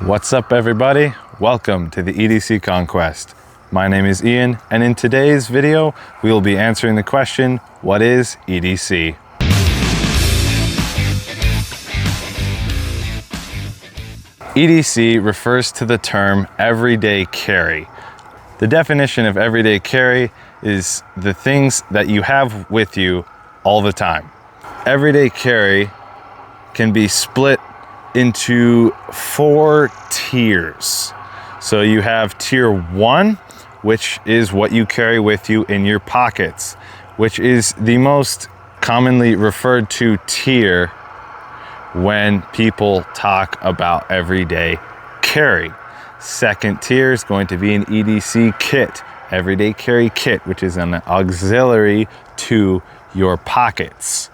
What's up, everybody? Welcome to the EDC Conquest. My name is Ian, and in today's video, we will be answering the question, what is EDC? EDC refers to the term everyday carry. The definition of everyday carry is the things that you have with you all the time. Everyday carry can be split into 4 tiers. So you have tier 1, which is what you carry with you in your pockets, which is the most commonly referred to tier when people talk about everyday carry. Second tier is going to be an EDC kit, everyday carry kit, which is an auxiliary to your pockets.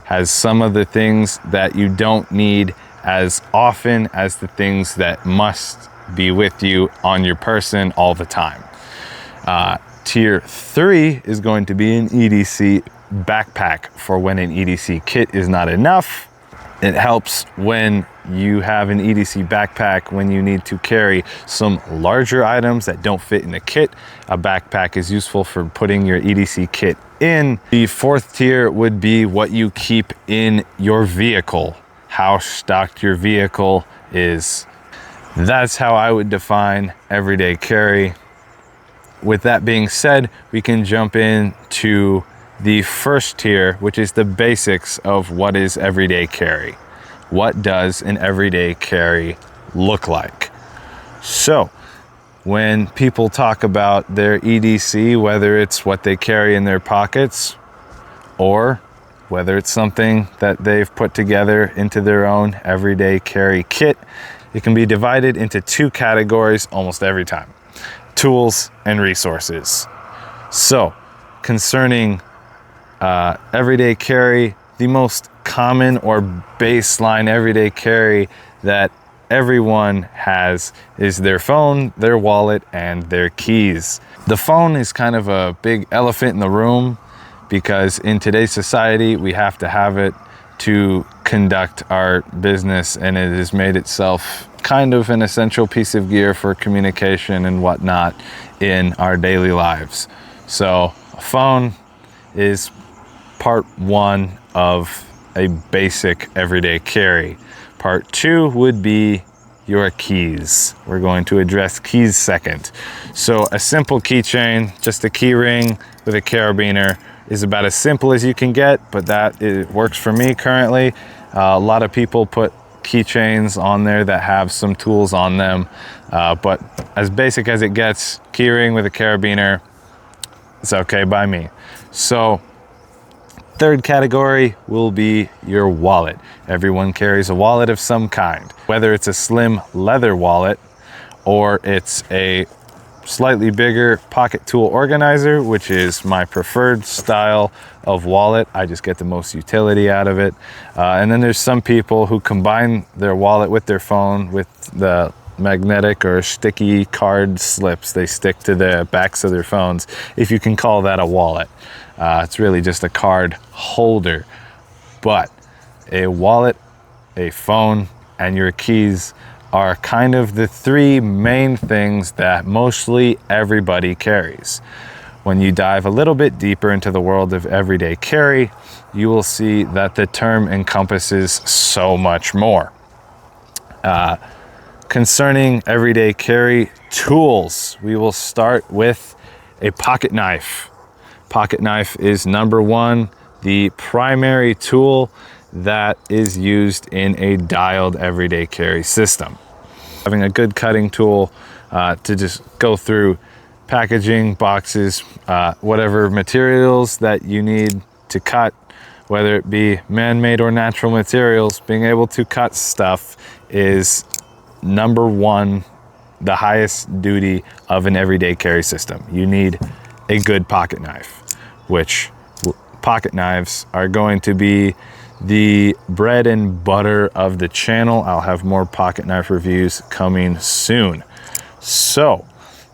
Has some of the things that you don't need as often as the things that must be with you on your person all the time. Tier 3 is going to be an EDC backpack for when an EDC kit is not enough. It helps when you have an EDC backpack when you need to carry some larger items that don't fit in the kit. A backpack is useful for putting your EDC kit in. The 4th tier would be what you keep in your vehicle. How stocked your vehicle is. That's how I would define everyday carry. With that being said, we can jump into the first tier, which is the basics of what is everyday carry. What does an everyday carry look like? So, when people talk about their EDC, whether it's what they carry in their pockets or whether it's something that they've put together into their own everyday carry kit, it can be divided into 2 categories almost every time: tools and resources. So, concerning everyday carry, the most common or baseline everyday carry that everyone has is their phone, their wallet, and their keys. The phone is kind of a big elephant in the room because in today's society, we have to have it to conduct our business, and it has made itself kind of an essential piece of gear for communication and whatnot in our daily lives. So a phone is part 1 of a basic everyday carry. Part 2 would be your keys. We're going to address keys second. So a simple keychain, just a key ring with a carabiner, is about as simple as you can get, but it works for me currently. A lot of people put keychains on there that have some tools on them, but as basic as it gets, key ring with a carabiner, it's okay by me. So, third category will be your wallet. Everyone carries a wallet of some kind, whether it's a slim leather wallet or it's a slightly bigger pocket tool organizer, which is my preferred style of wallet. I just get the most utility out of it. And then there's some people who combine their wallet with their phone with the magnetic or sticky card slips they stick to the backs of their phones, if you can call that a wallet. It's really just a card holder. But a wallet, a phone, and your keys are kind of the 3 main things that mostly everybody carries. When you dive a little bit deeper into the world of everyday carry, you will see that the term encompasses so much more. Concerning everyday carry tools, we will start with a pocket knife. Pocket knife is number 1, the primary tool that is used in a dialed everyday carry system. Having a good cutting tool to just go through packaging, boxes, whatever materials that you need to cut, whether it be man-made or natural materials, being able to cut stuff is number 1, the highest duty of an everyday carry system. You need a good pocket knife, which pocket knives are going to be the bread and butter of the channel. I'll have more pocket knife reviews coming soon. So,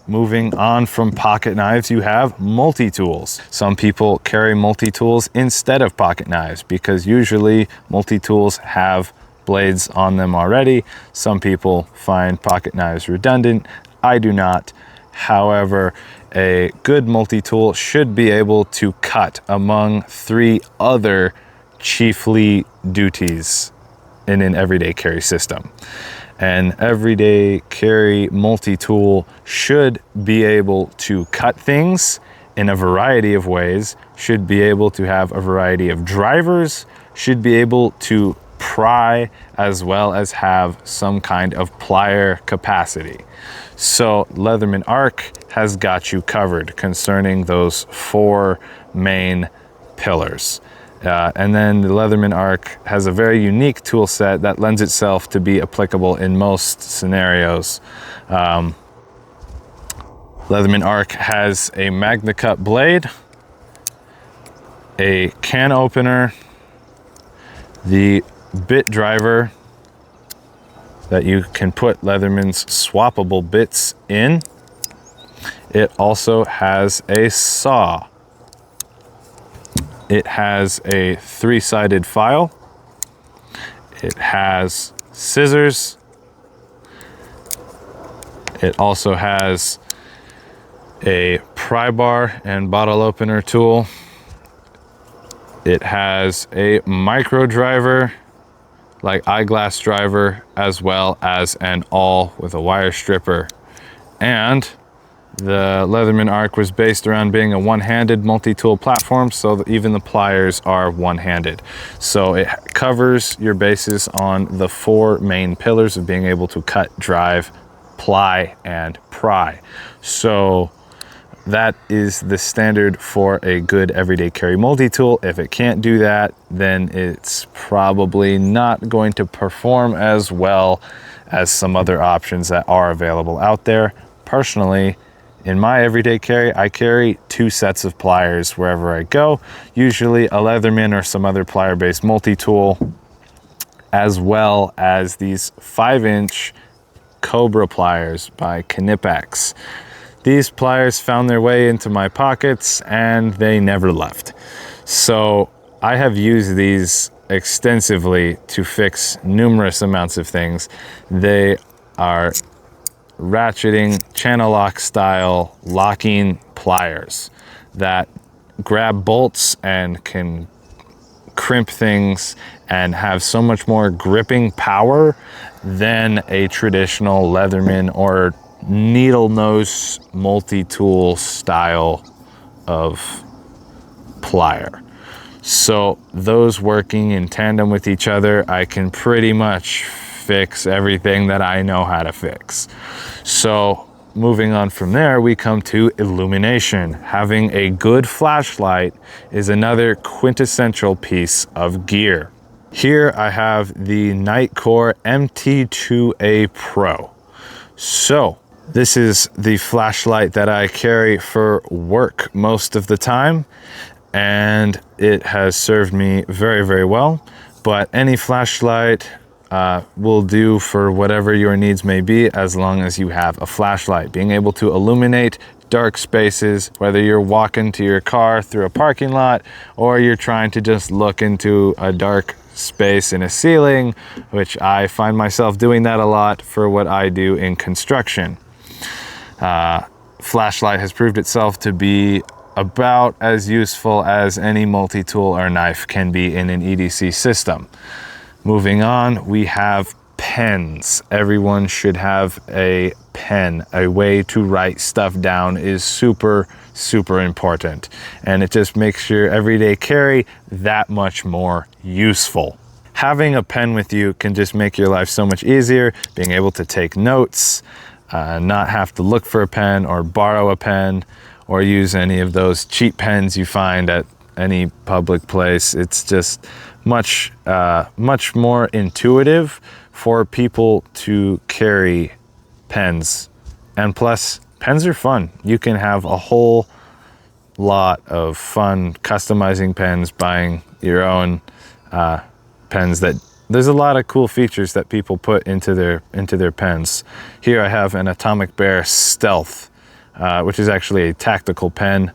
moving on from pocket knives, you have multi-tools. Some people carry multi-tools instead of pocket knives because usually multi-tools have blades on them already. Some people find pocket knives redundant. I do not. However, a good multi-tool should be able to cut among 3 other chiefly duties in an everyday carry system. An everyday carry multi-tool should be able to cut things in a variety of ways, should be able to have a variety of drivers, should be able to pry, as well as have some kind of plier capacity. So Leatherman Arc has got you covered concerning those 4 main pillars. And then the Leatherman Arc has a very unique tool set that lends itself to be applicable in most scenarios. Leatherman Arc has a Magna Cut blade, a can opener, the bit driver that you can put Leatherman's swappable bits in. It also has a saw. It has a 3-sided file. It has scissors. It also has a pry bar and bottle opener tool. It has a micro driver, like eyeglass driver, as well as an awl with a wire stripper. And the Leatherman Arc was based around being a one-handed multi-tool platform, so that even the pliers are one-handed. So it covers your bases on the 4 main pillars of being able to cut, drive, ply, and pry. So that is the standard for a good everyday carry multi-tool. If it can't do that, then it's probably not going to perform as well as some other options that are available out there. Personally, in my everyday carry, I carry 2 sets of pliers wherever I go, usually a Leatherman or some other plier-based multi-tool, as well as these 5-inch Cobra pliers by Knipex. These pliers found their way into my pockets and they never left. So I have used these extensively to fix numerous amounts of things. They are ratcheting, channel lock style locking pliers that grab bolts and can crimp things and have so much more gripping power than a traditional Leatherman or needle nose multi-tool style of plier. So those working in tandem with each other, I can pretty much fix everything that I know how to fix. So moving on from there, we come to illumination. Having a good flashlight is another quintessential piece of gear. Here I have the Nightcore MT2A Pro. So this is the flashlight that I carry for work most of the time, and it has served me very, very well. But any flashlight will do for whatever your needs may be, as long as you have a flashlight. Being able to illuminate dark spaces, whether you're walking to your car through a parking lot or you're trying to just look into a dark space in a ceiling, which I find myself doing that a lot for what I do in construction. Flashlight has proved itself to be about as useful as any multi-tool or knife can be in an EDC system. Moving on, we have pens. Everyone should have a pen. A way to write stuff down is super, super important. And it just makes your everyday carry that much more useful. Having a pen with you can just make your life so much easier. Being able to take notes, not have to look for a pen or borrow a pen or use any of those cheap pens you find at any public place. It's just much more intuitive for people to carry pens. And plus, pens are fun. You can have a whole lot of fun customizing pens, buying your own pens. That there's a lot of cool features that people put into their pens. Here I have an Atomic Bear Stealth, which is actually a tactical pen,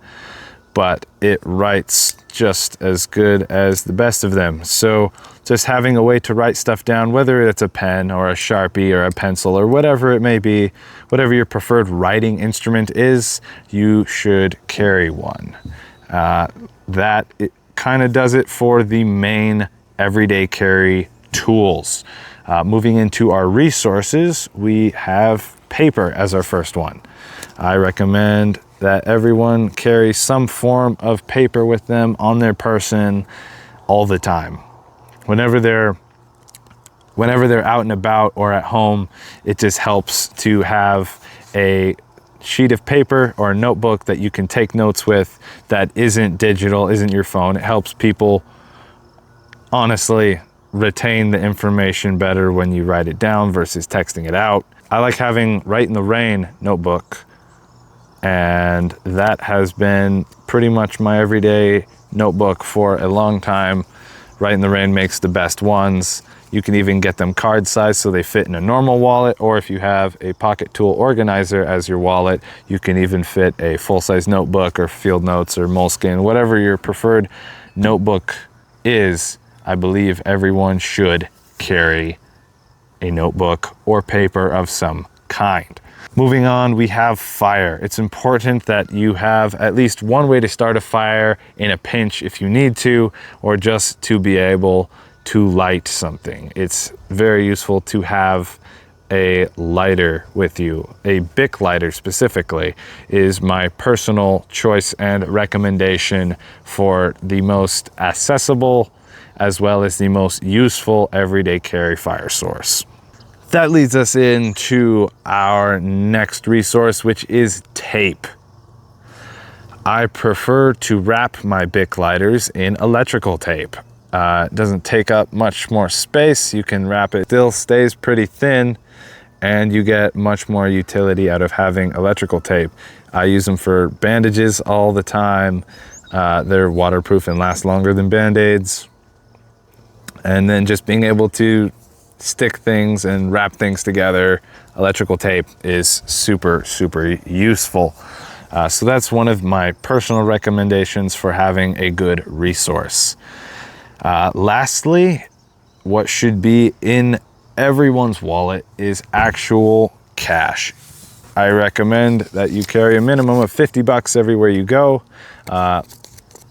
but it writes just as good as the best of them. So just having a way to write stuff down, whether it's a pen or a Sharpie or a pencil or whatever it may be, whatever your preferred writing instrument is, you should carry one. That kind of does it for the main everyday carry tools. Moving into our resources, we have paper as our first one. I recommend that everyone carry some form of paper with them on their person all the time. Whenever they're out and about or at home, it just helps to have a sheet of paper or a notebook that you can take notes with that isn't digital, isn't your phone. It helps people honestly retain the information better when you write it down versus texting it out. I like having Write in the Rain notebook, and that has been pretty much my everyday notebook for a long time. Write in the Rain makes the best ones. You can even get them card size so they fit in a normal wallet, or if you have a pocket tool organizer as your wallet, you can even fit a full-size notebook or field notes or Moleskine, whatever your preferred notebook is. I believe everyone should carry a notebook or paper of some kind. Moving on, we have fire. It's important that you have at least one way to start a fire in a pinch if you need to, or just to be able to light something. It's very useful to have a lighter with you. A Bic lighter specifically is my personal choice and recommendation for the most accessible as well as the most useful everyday carry fire source. That leads us into our next resource, which is tape. I prefer to wrap my Bic lighters in electrical tape. It doesn't take up much more space. You can wrap it, still stays pretty thin, and you get much more utility out of having electrical tape. I use them for bandages all the time. They're waterproof and last longer than Band-Aids. And then just being able to stick things and wrap things together, electrical tape is super, super useful. So that's one of my personal recommendations for having a good resource. Lastly, what should be in everyone's wallet is actual cash. I recommend that you carry a minimum of 50 bucks everywhere you go.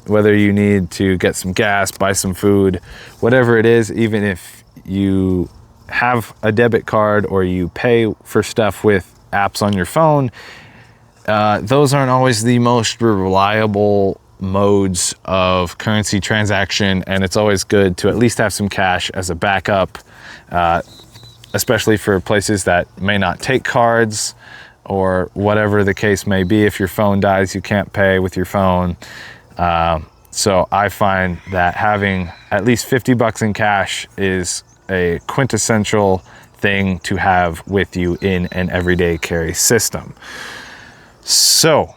Whether you need to get some gas, buy some food, whatever it is, even if you have a debit card or you pay for stuff with apps on your phone, those aren't always the most reliable modes of currency transaction, and it's always good to at least have some cash as a backup, especially for places that may not take cards or whatever the case may be. If your phone dies, you can't pay with your phone. So I find that having at least 50 bucks in cash is a quintessential thing to have with you in an everyday carry system. So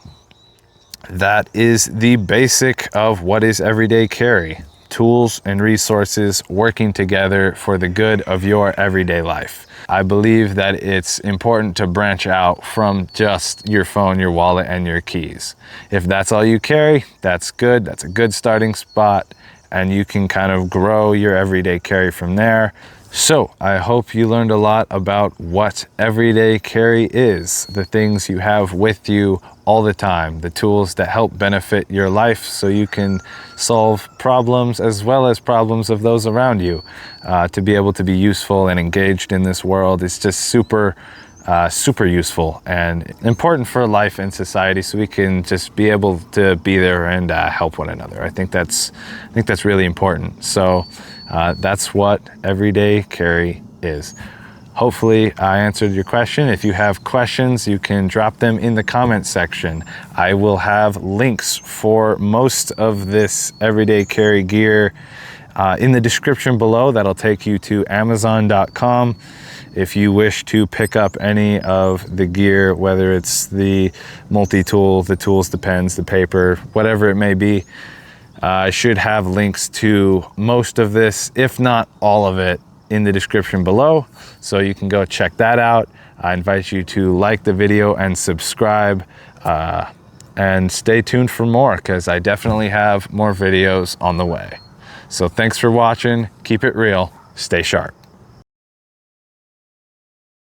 that is the basic of what is everyday carry. Tools and resources working together for the good of your everyday life. I believe that it's important to branch out from just your phone, your wallet, and your keys. If that's all you carry, that's good. That's a good starting spot, and you can kind of grow your everyday carry from there. So I hope you learned a lot about what everyday carry is, the things you have with you all the time, the tools that help benefit your life so you can solve problems as well as problems of those around you. To be able to be useful and engaged in this world is just super useful and important for life and society, so we can just be able to be there and help one another. I think that's really important. So that's what everyday carry is. Hopefully I answered your question. If you have questions, you can drop them in the comment section. I will have links for most of this everyday carry gear in the description below. That'll take you to Amazon.com. If you wish to pick up any of the gear, whether it's the multi-tool, the tools, the pens, the paper, whatever it may be, I should have links to most of this, if not all of it, in the description below, so you can go check that out. I invite you to like the video and subscribe. and stay tuned for more, because I definitely have more videos on the way. So thanks for watching. Keep it real. Stay sharp.